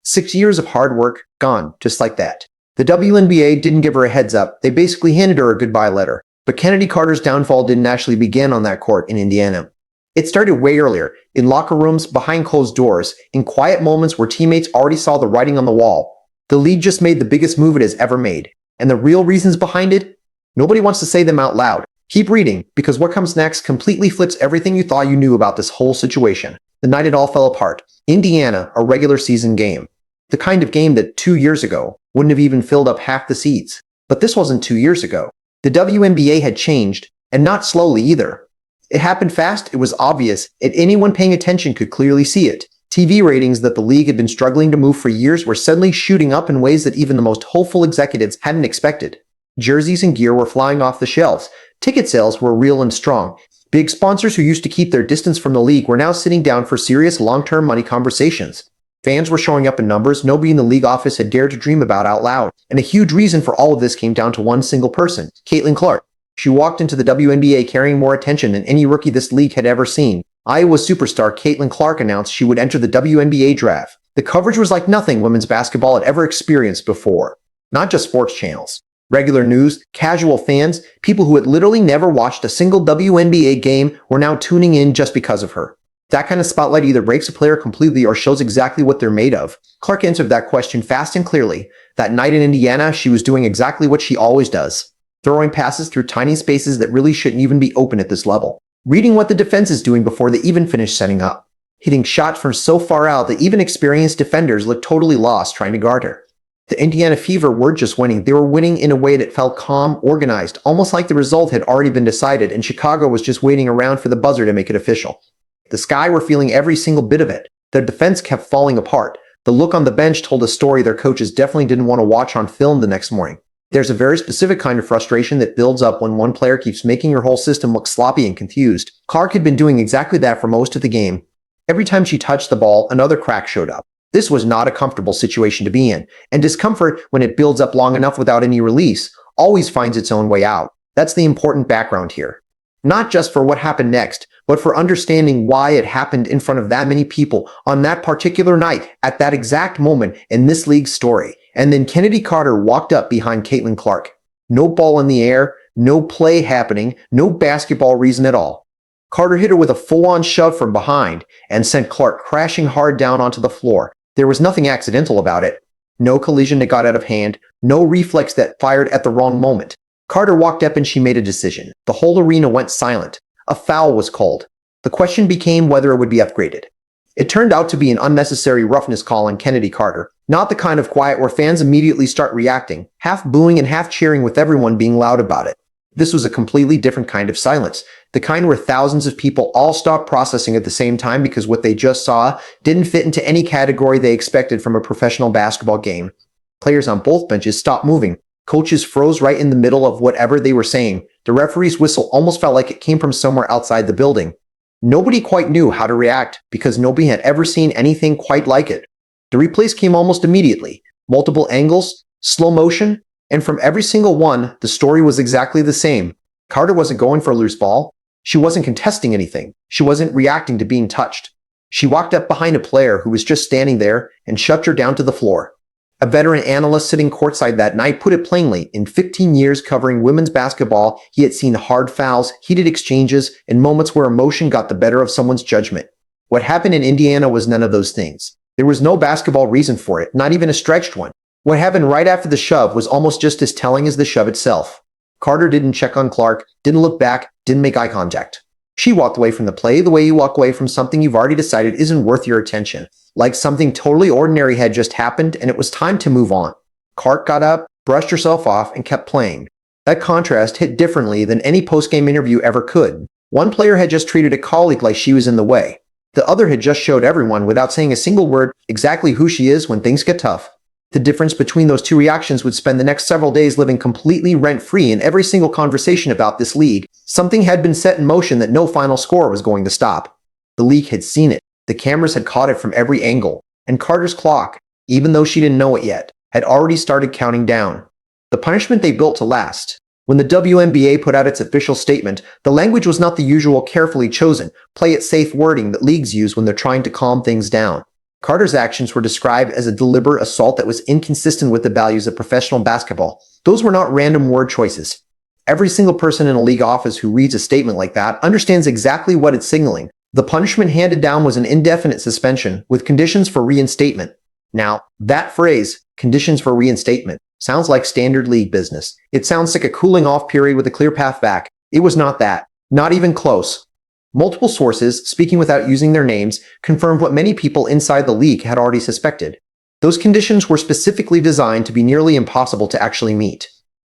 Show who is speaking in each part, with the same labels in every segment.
Speaker 1: 6 years of hard work, gone, just like that. The WNBA didn't give her a heads up, they basically handed her a goodbye letter. But Chennedy Carter's downfall didn't actually begin on that court in Indiana. It started way earlier, in locker rooms, behind closed doors, in quiet moments where teammates already saw the writing on the wall. The league just made the biggest move it has ever made. And the real reasons behind it? Nobody wants to say them out loud. Keep reading, because what comes next completely flips everything you thought you knew about this whole situation. The night it all fell apart. Indiana, a regular season game. The kind of game that 2 years ago wouldn't have even filled up half the seats. But this wasn't 2 years ago. The WNBA had changed, and not slowly either. It happened fast, it was obvious, and anyone paying attention could clearly see it. TV ratings that the league had been struggling to move for years were suddenly shooting up in ways that even the most hopeful executives hadn't expected. Jerseys and gear were flying off the shelves. Ticket sales were real and strong. Big sponsors who used to keep their distance from the league were now sitting down for serious long-term money conversations. Fans were showing up in numbers nobody in the league office had dared to dream about out loud. And a huge reason for all of this came down to one single person, Caitlin Clark. She walked into the WNBA carrying more attention than any rookie this league had ever seen. Iowa superstar Caitlin Clark announced she would enter the WNBA draft. The coverage was like nothing women's basketball had ever experienced before. Not just sports channels. Regular news, casual fans, people who had literally never watched a single WNBA game were now tuning in just because of her. That kind of spotlight either breaks a player completely or shows exactly what they're made of. Clark answered that question fast and clearly. That night in Indiana, she was doing exactly what she always does. Throwing passes through tiny spaces that really shouldn't even be open at this level. Reading what the defense is doing before they even finish setting up. Hitting shots from so far out that even experienced defenders looked totally lost trying to guard her. The Indiana Fever weren't just winning, they were winning in a way that felt calm, organized, almost like the result had already been decided and Chicago was just waiting around for the buzzer to make it official. The Sky were feeling every single bit of it. Their defense kept falling apart. The look on the bench told a story their coaches definitely didn't want to watch on film the next morning. There's a very specific kind of frustration that builds up when one player keeps making your whole system look sloppy and confused. Clark had been doing exactly that for most of the game. Every time she touched the ball, another crack showed up. This was not a comfortable situation to be in, and discomfort, when it builds up long enough without any release, always finds its own way out. That's the important background here. Not just for what happened next, but for understanding why it happened in front of that many people on that particular night, at that exact moment in this league's story. And then Chennedy Carter walked up behind Caitlin Clark. No ball in the air, no play happening, no basketball reason at all. Carter hit her with a full-on shove from behind and sent Clark crashing hard down onto the floor. There was nothing accidental about it. No collision that got out of hand, no reflex that fired at the wrong moment. Carter walked up and she made a decision. The whole arena went silent. A foul was called. The question became whether it would be upgraded. It turned out to be an unnecessary roughness call on Chennedy Carter. Not the kind of quiet where fans immediately start reacting, half booing and half cheering with everyone being loud about it. This was a completely different kind of silence. The kind where thousands of people all stopped processing at the same time because what they just saw didn't fit into any category they expected from a professional basketball game. Players on both benches stopped moving. Coaches froze right in the middle of whatever they were saying. The referee's whistle almost felt like it came from somewhere outside the building. Nobody quite knew how to react because nobody had ever seen anything quite like it. The replays came almost immediately. Multiple angles, slow motion, and from every single one, the story was exactly the same. Carter wasn't going for a loose ball. She wasn't contesting anything. She wasn't reacting to being touched. She walked up behind a player who was just standing there and shoved her down to the floor. A veteran analyst sitting courtside that night put it plainly. In 15 years covering women's basketball, he had seen hard fouls, heated exchanges, and moments where emotion got the better of someone's judgment. What happened in Indiana was none of those things. There was no basketball reason for it, not even a stretched one. What happened right after the shove was almost just as telling as the shove itself. Carter didn't check on Clark, didn't look back, didn't make eye contact. She walked away from the play the way you walk away from something you've already decided isn't worth your attention. Like something totally ordinary had just happened and it was time to move on. Clark got up, brushed herself off, and kept playing. That contrast hit differently than any post-game interview ever could. One player had just treated a colleague like she was in the way. The other had just showed everyone, without saying a single word, exactly who she is when things get tough. The difference between those two reactions would spend the next several days living completely rent-free in every single conversation about this league. Something had been set in motion that no final score was going to stop. The league had seen it. The cameras had caught it from every angle. And Carter's clock, even though she didn't know it yet, had already started counting down. The punishment they built to last. When the WNBA put out its official statement, the language was not the usual carefully chosen, play-it-safe wording that leagues use when they're trying to calm things down. Carter's actions were described as a deliberate assault that was inconsistent with the values of professional basketball. Those were not random word choices. Every single person in a league office who reads a statement like that understands exactly what it's signaling. The punishment handed down was an indefinite suspension with conditions for reinstatement. Now, that phrase, conditions for reinstatement, sounds like standard league business. It sounds like a cooling off period with a clear path back. It was not that. Not even close. Multiple sources, speaking without using their names, confirmed what many people inside the league had already suspected. Those conditions were specifically designed to be nearly impossible to actually meet.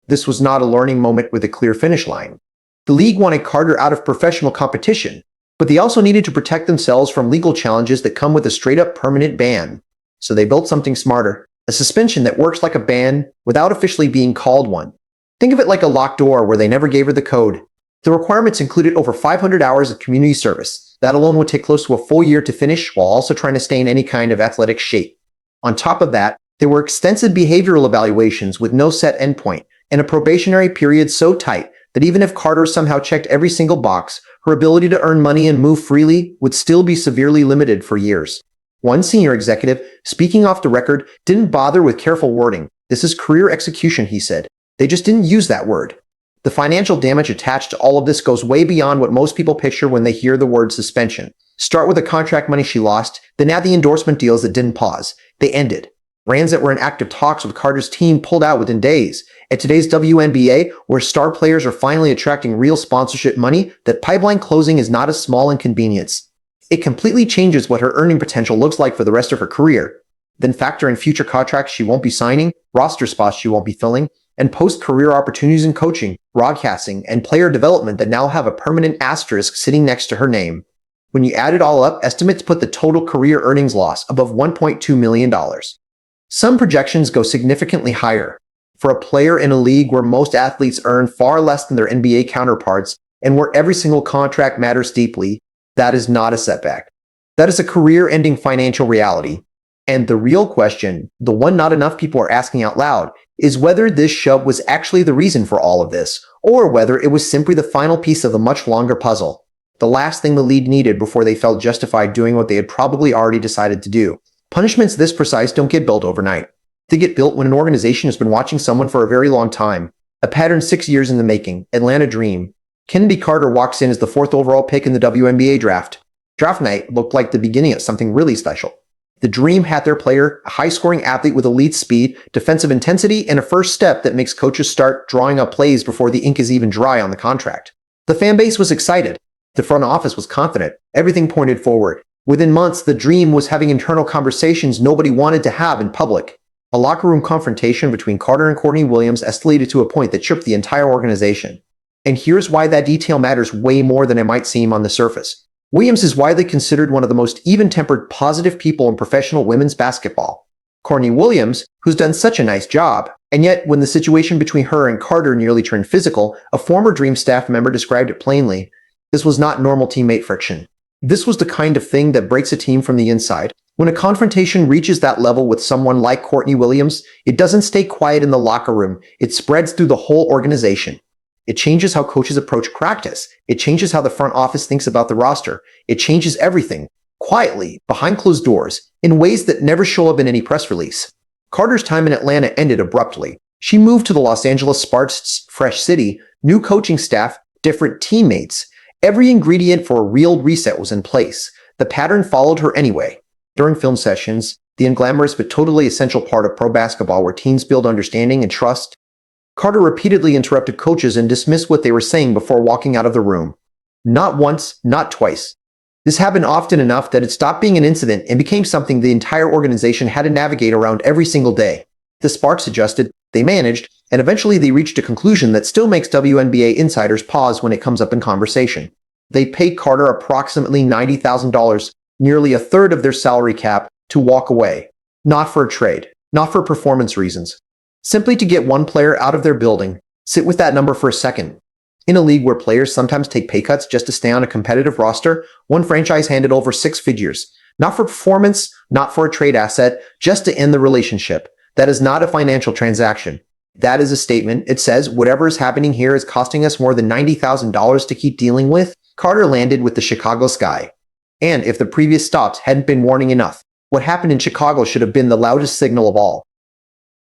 Speaker 1: This was not a learning moment with a clear finish line. The league wanted Carter out of professional competition, but they also needed to protect themselves from legal challenges that come with a straight-up permanent ban. So they built something smarter, a suspension that works like a ban without officially being called one. Think of it like a locked door where they never gave her the code. The requirements included over 500 hours of community service. That alone would take close to a full year to finish while also trying to stay in any kind of athletic shape. On top of that, there were extensive behavioral evaluations with no set endpoint and a probationary period so tight that even if Carter somehow checked every single box, her ability to earn money and move freely would still be severely limited for years. One senior executive, speaking off the record, didn't bother with careful wording. This is career execution, he said. They just didn't use that word. The financial damage attached to all of this goes way beyond what most people picture when they hear the word suspension. Start with the contract money she lost, then add the endorsement deals that didn't pause. They ended. Brands that were in active talks with Carter's team pulled out within days. At today's WNBA, where star players are finally attracting real sponsorship money, that pipeline closing is not a small inconvenience. It completely changes what her earning potential looks like for the rest of her career. Then factor in future contracts she won't be signing, roster spots she won't be filling, and post-career opportunities in coaching, broadcasting, and player development that now have a permanent asterisk sitting next to her name. When you add it all up, estimates put the total career earnings loss above $1.2 million. Some projections go significantly higher. For a player in a league where most athletes earn far less than their NBA counterparts and where every single contract matters deeply, that is not a setback. That is a career-ending financial reality. And the real question, the one not enough people are asking out loud, is whether this shove was actually the reason for all of this, or whether it was simply the final piece of a much longer puzzle. The last thing the league needed before they felt justified doing what they had probably already decided to do. Punishments this precise don't get built overnight. They get built when an organization has been watching someone for a very long time. A pattern 6 years in the making. Atlanta Dream. Chennedy Carter walks in as the 4th overall pick in the WNBA draft. Draft night looked like the beginning of something really special. The Dream had their player, a high-scoring athlete with elite speed, defensive intensity, and a first step that makes coaches start drawing up plays before the ink is even dry on the contract. The fan base was excited. The front office was confident. Everything pointed forward. Within months, the Dream was having internal conversations nobody wanted to have in public. A locker room confrontation between Carter and Courtney Williams escalated to a point that shook the entire organization. And here's why that detail matters way more than it might seem on the surface. Williams is widely considered one of the most even-tempered, positive people in professional women's basketball. Courtney Williams, who's done such a nice job, and yet when the situation between her and Carter nearly turned physical, a former Dream staff member described it plainly. This was not normal teammate friction. This was the kind of thing that breaks a team from the inside. When a confrontation reaches that level with someone like Courtney Williams, it doesn't stay quiet in the locker room. It spreads through the whole organization. It changes how coaches approach practice. It changes how the front office thinks about the roster. It changes everything, quietly, behind closed doors, in ways that never show up in any press release. Carter's time in Atlanta ended abruptly. She moved to the Los Angeles Sparks' fresh city, new coaching staff, different teammates. Every ingredient for a real reset was in place. The pattern followed her anyway. During film sessions, the unglamorous but totally essential part of pro basketball where teams build understanding and trust, Carter repeatedly interrupted coaches and dismissed what they were saying before walking out of the room. Not once, not twice. This happened often enough that it stopped being an incident and became something the entire organization had to navigate around every single day. The Sparks adjusted, they managed, and eventually they reached a conclusion that still makes WNBA insiders pause when it comes up in conversation. They paid Carter approximately $90,000, nearly a third of their salary cap, to walk away. Not for a trade, not for performance reasons. Simply to get one player out of their building. Sit with that number for a second. In a league where players sometimes take pay cuts just to stay on a competitive roster, one franchise handed over 6 figures. Not for performance, not for a trade asset, just to end the relationship. That is not a financial transaction. That is a statement. It says, whatever is happening here is costing us more than $90,000 to keep dealing with. Carter landed with the Chicago Sky. And if the previous stops hadn't been warning enough, what happened in Chicago should have been the loudest signal of all.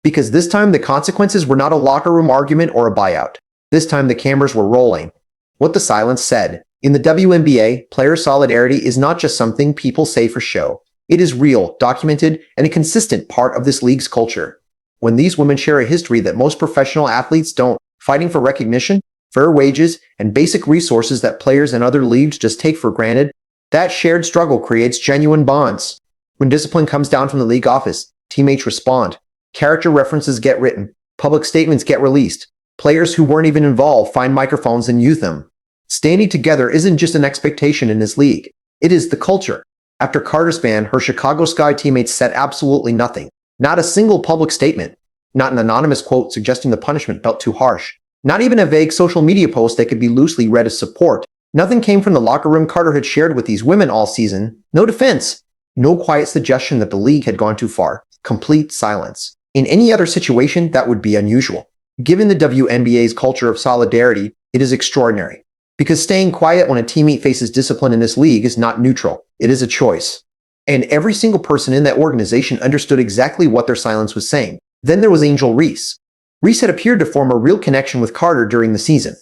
Speaker 1: Because this time the consequences were not a locker room argument or a buyout. This time the cameras were rolling. What the silence said. In the WNBA, player solidarity is not just something people say for show. It is real, documented, and a consistent part of this league's culture. When these women share a history that most professional athletes don't, fighting for recognition, fair wages, and basic resources that players in other leagues just take for granted, that shared struggle creates genuine bonds. When discipline comes down from the league office, teammates respond. Character references get written. Public statements get released. Players who weren't even involved find microphones and use them. Standing together isn't just an expectation in this league. It is the culture. After Carter's ban, her Chicago Sky teammates said absolutely nothing. Not a single public statement. Not an anonymous quote suggesting the punishment felt too harsh. Not even a vague social media post that could be loosely read as support. Nothing came from the locker room Carter had shared with these women all season. No defense. No quiet suggestion that the league had gone too far. Complete silence. In any other situation, that would be unusual. Given the WNBA's culture of solidarity, it is extraordinary. Because staying quiet when a teammate faces discipline in this league is not neutral. It is a choice. And every single person in that organization understood exactly what their silence was saying. Then there was Angel Reese. Reese had appeared to form a real connection with Carter during the season.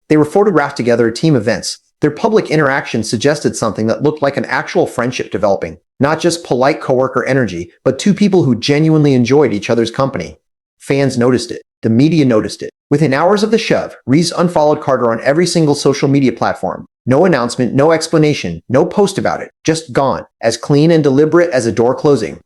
Speaker 1: They were photographed together at team events. Their public interaction suggested something that looked like an actual friendship developing. Not just polite coworker energy, but two people who genuinely enjoyed each other's company. Fans noticed it. The media noticed it. Within hours of the shove, Reese unfollowed Carter on every single social media platform. No announcement, no explanation, no post about it. Just gone. As clean and deliberate as a door closing.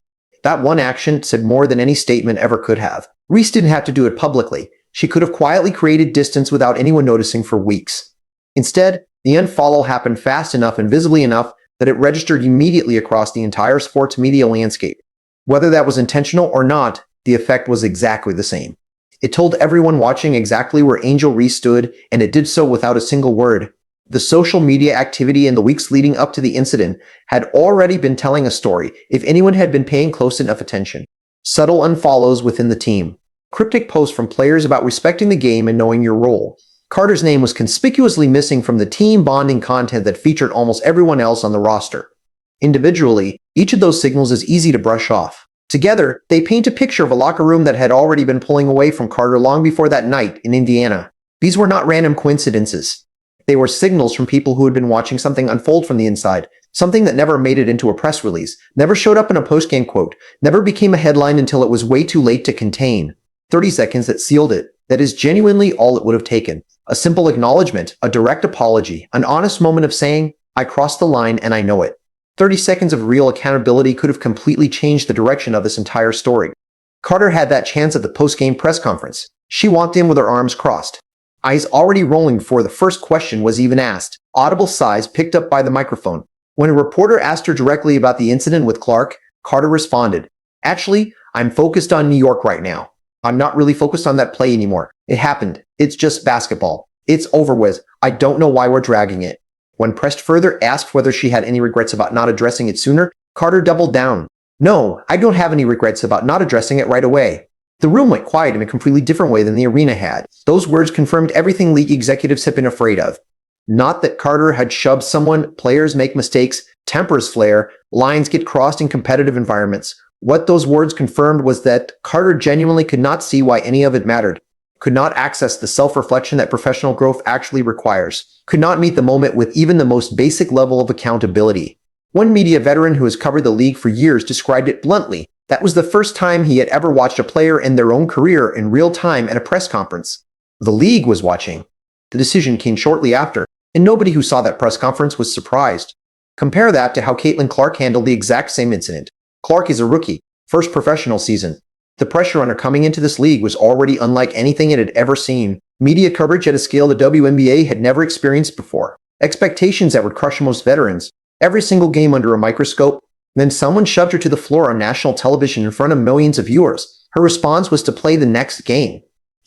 Speaker 1: That one action said more than any statement ever could have. Reese didn't have to do it publicly. She could have quietly created distance without anyone noticing for weeks. Instead, the unfollow happened fast enough and visibly enough that it registered immediately across the entire sports media landscape. Whether that was intentional or not, the effect was exactly the same. It told everyone watching exactly where Angel Reese stood, and it did so without a single word. The social media activity in the weeks leading up to the incident had already been telling a story if anyone had been paying close enough attention. Subtle unfollows within the team. Cryptic posts from players about respecting the game and knowing your role. Carter's name was conspicuously missing from the team bonding content that featured almost everyone else on the roster. Individually, each of those signals is easy to brush off. Together, they paint a picture of a locker room that had already been pulling away from Carter long before that night in Indiana. These were not random coincidences. They were signals from people who had been watching something unfold from the inside, something that never made it into a press release, never showed up in a post-game quote, never became a headline until it was way too late to contain. 30 seconds that sealed it. That is genuinely all it would have taken. A simple acknowledgement, a direct apology, an honest moment of saying, I crossed the line and I know it. 30 seconds of real accountability could have completely changed the direction of this entire story. Carter had that chance at the post-game press conference. She walked in with her arms crossed. Eyes already rolling before the first question was even asked. Audible sighs picked up by the microphone. When a reporter asked her directly about the incident with Clark, Carter responded, Actually, I'm focused on New York right now. I'm not really focused on that play anymore. It happened. It's just basketball. It's over with. I don't know why we're dragging it. When pressed further, asked whether she had any regrets about not addressing it sooner, Carter doubled down. No, I don't have any regrets about not addressing it right away. The room went quiet in a completely different way than the arena had. Those words confirmed everything league executives had been afraid of. Not that Carter had shoved someone, players make mistakes, tempers flare, lines get crossed in competitive environments. What those words confirmed was that Carter genuinely could not see why any of it mattered, could not access the self-reflection that professional growth actually requires, could not meet the moment with even the most basic level of accountability. One media veteran who has covered the league for years described it bluntly. That was the first time he had ever watched a player end their own career in real time at a press conference. The league was watching. The decision came shortly after, and nobody who saw that press conference was surprised. Compare that to how Caitlin Clark handled the exact same incident. Clark is a rookie, first professional season. The pressure on her coming into this league was already unlike anything it had ever seen. Media coverage at a scale the WNBA had never experienced before. Expectations that would crush most veterans. Every single game under a microscope. Then someone shoved her to the floor on national television in front of millions of viewers. Her response was to play the next game.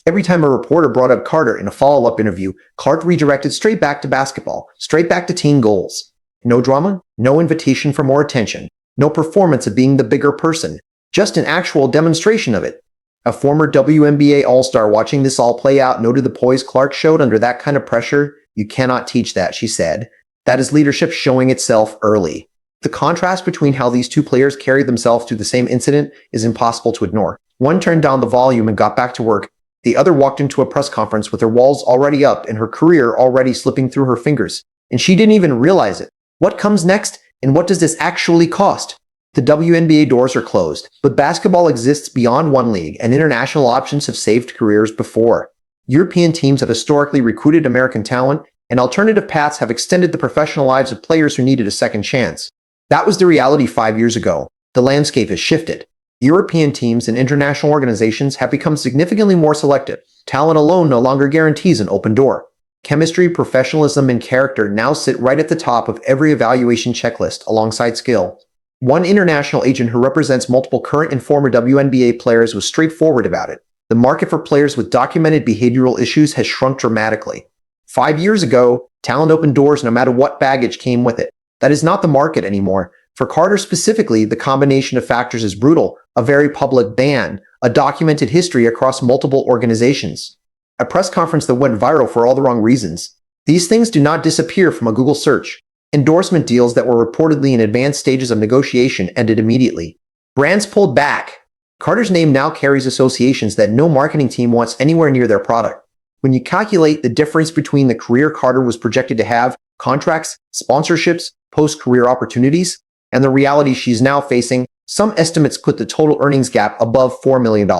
Speaker 1: Every time a reporter brought up Carter in a follow-up interview, Clark redirected straight back to basketball, straight back to team goals. No drama, no invitation for more attention, no performance of being the bigger person, just an actual demonstration of it. A former WNBA All-Star watching this all play out noted the poise Clark showed under that kind of pressure. You cannot teach that, she said. That is leadership showing itself early. The contrast between how these two players carried themselves through the same incident is impossible to ignore. One turned down the volume and got back to work. The other walked into a press conference with her walls already up and her career already slipping through her fingers. And she didn't even realize it. What comes next, and what does this actually cost? The WNBA doors are closed, but basketball exists beyond one league, and international options have saved careers before. European teams have historically recruited American talent, and alternative paths have extended the professional lives of players who needed a second chance. That was the reality 5 years ago. The landscape has shifted. European teams and international organizations have become significantly more selective. Talent alone no longer guarantees an open door. Chemistry, professionalism, and character now sit right at the top of every evaluation checklist alongside skill. One international agent who represents multiple current and former WNBA players was straightforward about it. The market for players with documented behavioral issues has shrunk dramatically. 5 years ago, talent opened doors no matter what baggage came with it. That is not the market anymore. For Carter specifically, the combination of factors is brutal: a very public ban, a documented history across multiple organizations, a press conference that went viral for all the wrong reasons. These things do not disappear from a Google search. Endorsement deals that were reportedly in advanced stages of negotiation ended immediately. Brands pulled back. Carter's name now carries associations that no marketing team wants anywhere near their product. When you calculate the difference between the career Carter was projected to have, contracts, sponsorships, post-career opportunities, and the reality she's now facing, some estimates put the total earnings gap above $4 million.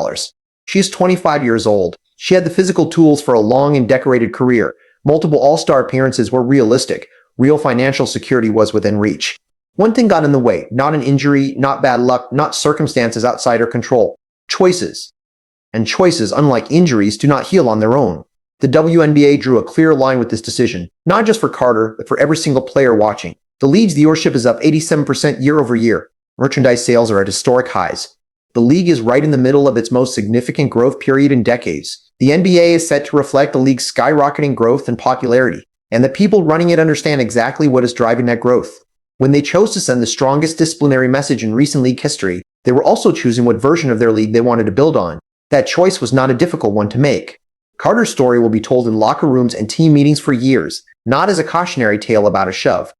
Speaker 1: She is 25 years old. She had the physical tools for a long and decorated career. Multiple all-star appearances were realistic. Real financial security was within reach. One thing got in the way: not an injury, not bad luck, not circumstances outside her control. Choices. And choices, unlike injuries, do not heal on their own. The WNBA drew a clear line with this decision, not just for Carter, but for every single player watching. The league's viewership is up 87% year over year. Merchandise sales are at historic highs. The league is right in the middle of its most significant growth period in decades. The NBA is set to reflect the league's skyrocketing growth and popularity, and the people running it understand exactly what is driving that growth. When they chose to send the strongest disciplinary message in recent league history, they were also choosing what version of their league they wanted to build on. That choice was not a difficult one to make. Carter's story will be told in locker rooms and team meetings for years, not as a cautionary tale about a shove.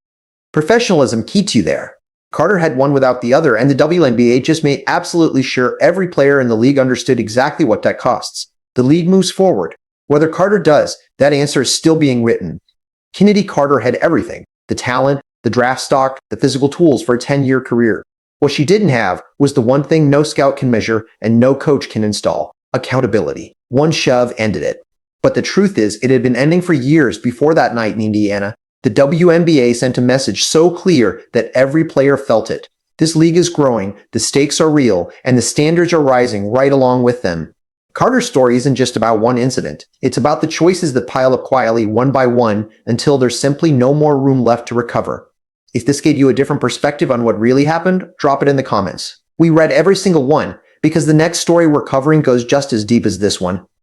Speaker 1: Professionalism keeps you there. Carter had one without the other, and the WNBA just made absolutely sure every player in the league understood exactly what that costs. The league moves forward. Whether Carter does, that answer is still being written. Chennedy Carter had everything: the talent, the draft stock, the physical tools for a 10-year career. What she didn't have was the one thing no scout can measure and no coach can install: accountability. One shove ended it. But the truth is, it had been ending for years before that night in Indiana. The WNBA sent a message so clear that every player felt it. This league is growing, the stakes are real, and the standards are rising right along with them. Carter's story isn't just about one incident. It's about the choices that pile up quietly one by one until there's simply no more room left to recover. If this gave you a different perspective on what really happened, drop it in the comments. We read every single one, because the next story we're covering goes just as deep as this one.